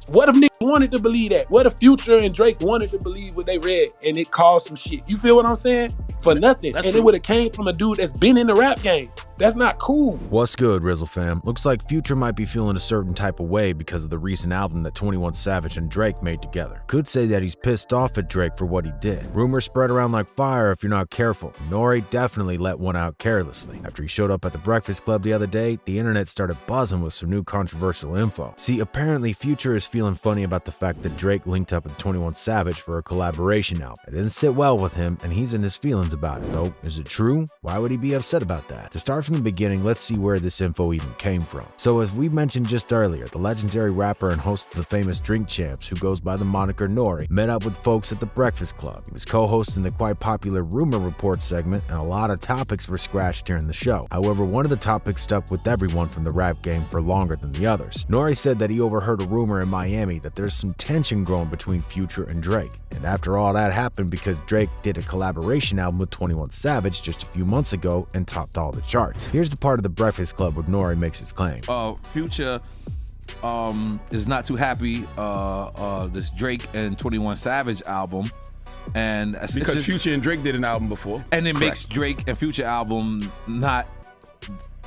What if niggas wanted to believe that? What if Future and Drake wanted to believe what they read and it caused some shit? You feel what I'm saying? For nothing. That's And true. it would have came from a dude that's been in the rap game. That's not cool. What's good, RIZZLE fam? Looks like Future might be feeling a certain type of way because of the recent album that 21 Savage and Drake made together. Could say that he's pissed off at Drake for what he did. Rumors spread around like fire if you're not careful. N.O.R.E definitely let one out carelessly. After he showed up at the Breakfast Club the other day, the internet started buzzing with some new controversial info. See, apparently Future is feeling funny about the fact that Drake linked up with 21 Savage for a collaboration album. It didn't sit well with him, and he's in his feelings about it. Though, is it true? Why would he be upset about that? To start from the beginning, let's see where this info even came from. So as we mentioned just earlier, the legendary rapper and host of the famous Drink Champs, who goes by the moniker N.O.R.E, met up with folks at the Breakfast Club. He was co-hosting the quite popular Rumor Report segment, and a lot of topics were scratched during the show. However, one of the topics stuck with everyone from the rap game for longer than the others. N.O.R.E said that he overheard a rumor in Miami that there's some tension growing between Future and Drake. And after all that happened because Drake did a collaboration album with 21 Savage just a few months ago and topped all the charts. Here's the part of the Breakfast Club where N.O.R.E makes his claim. Future is not too happy this Drake and 21 Savage album, and because Future and Drake did an album before, and it makes Drake and Future album not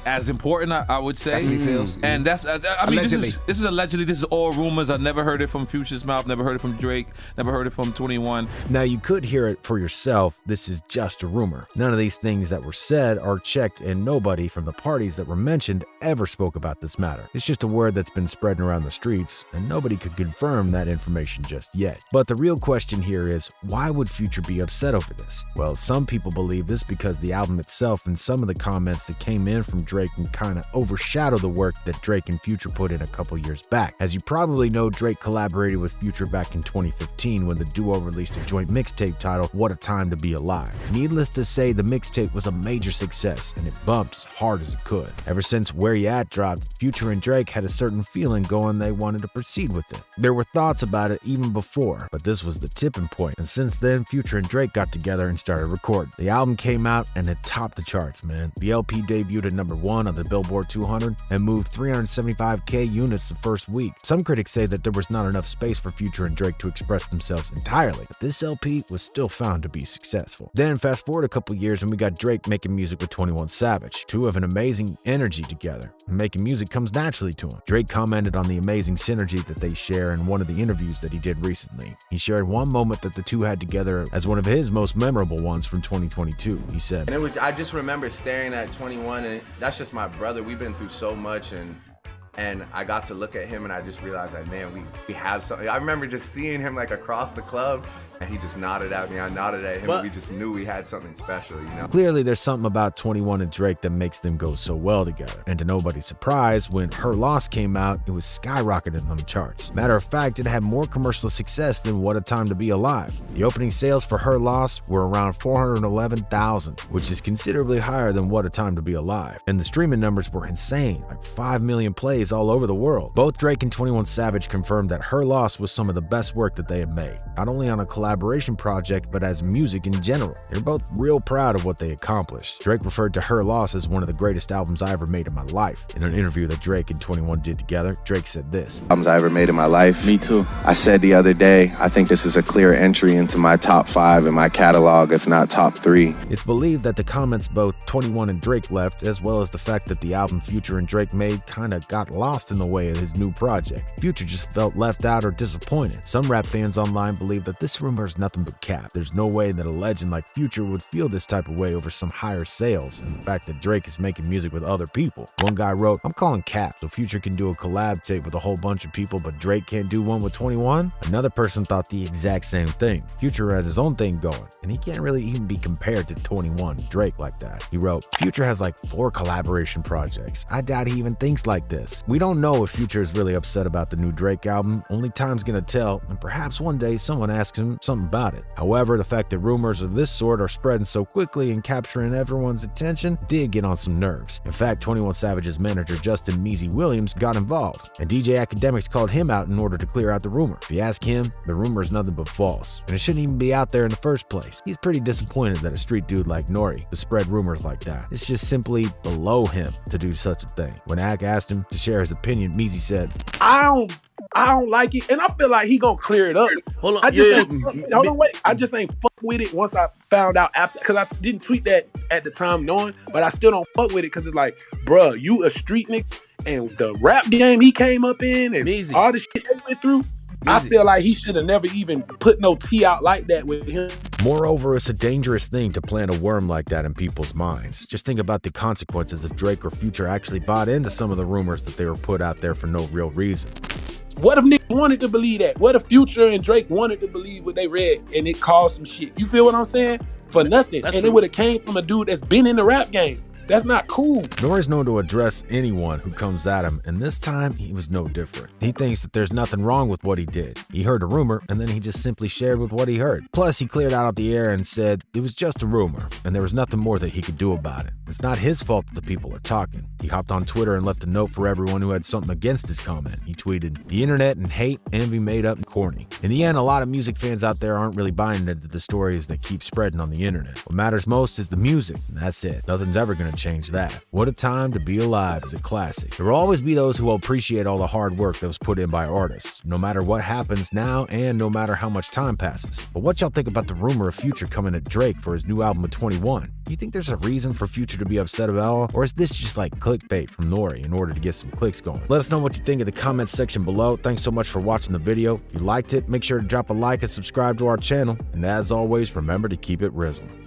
as important, I would say. That's what he feels. And that's, I mean, this is allegedly, this is all rumors. I never heard it from Future's mouth, never heard it from Drake, never heard it from 21. Now, you could hear it for yourself. This is just a rumor. None of these things that were said are checked, and nobody from the parties that were mentioned ever spoke about this matter. It's just a word that's been spreading around the streets, and nobody could confirm that information just yet. But the real question here is, why would Future be upset over this? Well, some people believe this because the album itself and some of the comments that came in from Drake can kind of overshadow the work that Drake and Future put in a couple years back. As you probably know, Drake collaborated with Future back in 2015 when the duo released a joint mixtape titled What a Time to Be Alive. Needless to say, the mixtape was a major success and it bumped as hard as it could. Ever since Where You At dropped, Future and Drake had a certain feeling going they wanted to proceed with it. There were thoughts about it even before, but this was the tipping point, and since then, Future and Drake got together and started recording. The album came out and it topped the charts, man. The LP debuted at #1 on the Billboard 200 and moved 375k units the first week. Some critics say that there was not enough space for Future and Drake to express themselves entirely, but this LP was still found to be successful. Then fast forward a couple years and we got Drake making music with 21 Savage. Two have an amazing energy together, and making music comes naturally to him. Drake commented on the amazing synergy that they share in one of the interviews that he did recently. He shared one moment that the two had together as one of his most memorable ones from 2022. He said, And I just remember staring at 21, and that's just my brother. We've been through so much, and I got to look at him and I just realized that, man, we have something. I remember just seeing him like across the club, and he just nodded at me. I nodded at him, and we just knew we had something special, you know? Clearly, there's something about 21 and Drake that makes them go so well together. And to nobody's surprise, when Her Loss came out, it was skyrocketing on the charts. Matter of fact, it had more commercial success than What a Time to Be Alive. The opening sales for Her Loss were around 411,000, which is considerably higher than What a Time to Be Alive. And the streaming numbers were insane, like 5 million plays all over the world. Both Drake and 21 Savage confirmed that Her Loss was some of the best work that they had made, not only on a collaboration project, but as music in general. They're both real proud of what they accomplished. Drake referred to Her Loss as one of the greatest albums I ever made in my life. In an interview that Drake and 21 did together, Drake said this: Albums I ever made in my life. Me too. I said the other day, I think this is a clear entry into my top 5 in my catalog, if not top 3. It's believed that the comments both 21 and Drake left, as well as the fact that the album Future and Drake made kinda got lost in the way of his new project. Future just felt left out or disappointed. Some rap fans online believe that this rumor is nothing but cap. There's no way that a legend like Future would feel this type of way over some higher sales and the fact that Drake is making music with other people. One guy wrote, "I'm calling cap, so Future can do a collab tape with a whole bunch of people, but Drake can't do one with 21? Another person thought the exact same thing. Future has his own thing going, and he can't really even be compared to 21 and Drake like that. He wrote, Future has like 4 collaboration projects. I doubt he even thinks like this. We don't know if Future is really upset about the new Drake album. Only time's gonna tell, and perhaps one day someone asks him something about it. However, the fact that rumors of this sort are spreading so quickly and capturing everyone's attention did get on some nerves. In fact, 21 Savage's manager Justin Measy Williams got involved, and DJ Academics called him out in order to clear out the rumor. If you ask him, the rumor is nothing but false, and it shouldn't even be out there in the first place. He's pretty disappointed that a street dude like N.O.R.E to spread rumors like that. It's just simply below him to do such a thing. When Ak asked him to share his opinion, Measy said, I don't I don't like it, and I feel like he gonna clear it up. Hold on, I just I just ain't fuck with it once I found out after, because I didn't tweet that at the time knowing, but I still don't fuck with it because it's like, bruh, you a street nigga, and the rap game he came up in, and all the shit they went through. I feel like he should have never even put no tea out like that with him. Moreover, it's a dangerous thing to plant a worm like that in people's minds. Just think about the consequences if Drake or Future actually bought into some of the rumors that they were put out there for no real reason. What if niggas wanted to believe that? What if Future and Drake wanted to believe what they read and it caused some shit? You feel what I'm saying? For nothing. That's and true. It would have came from a dude that's been in the rap game. That's not cool. N.O.R.E is known to address anyone who comes at him, and this time he was no different. He thinks that there's nothing wrong with what he did. He heard a rumor, and then he just simply shared with what he heard. Plus, he cleared out the air and said it was just a rumor, and there was nothing more that he could do about it. It's not his fault that the people are talking. He hopped on Twitter and left a note for everyone who had something against his comment. He tweeted, "The internet and hate, envy made up and corny." In the end, a lot of music fans out there aren't really buying into the stories that keep spreading on the internet. What matters most is the music, and that's it. Nothing's ever going to change that. What a Time to Be Alive is a classic. There will always be those who will appreciate all the hard work that was put in by artists, no matter what happens now and no matter how much time passes. But what y'all think about the rumor of Future coming at Drake for his new album of 21? Do you think there's a reason for Future to be upset about all, or is this just like clickbait from N.O.R.E in order to get some clicks going? Let us know what you think in the comments section below. Thanks so much for watching the video. If you liked it, make sure to drop a like and subscribe to our channel. And as always, remember to keep it RIZZLE.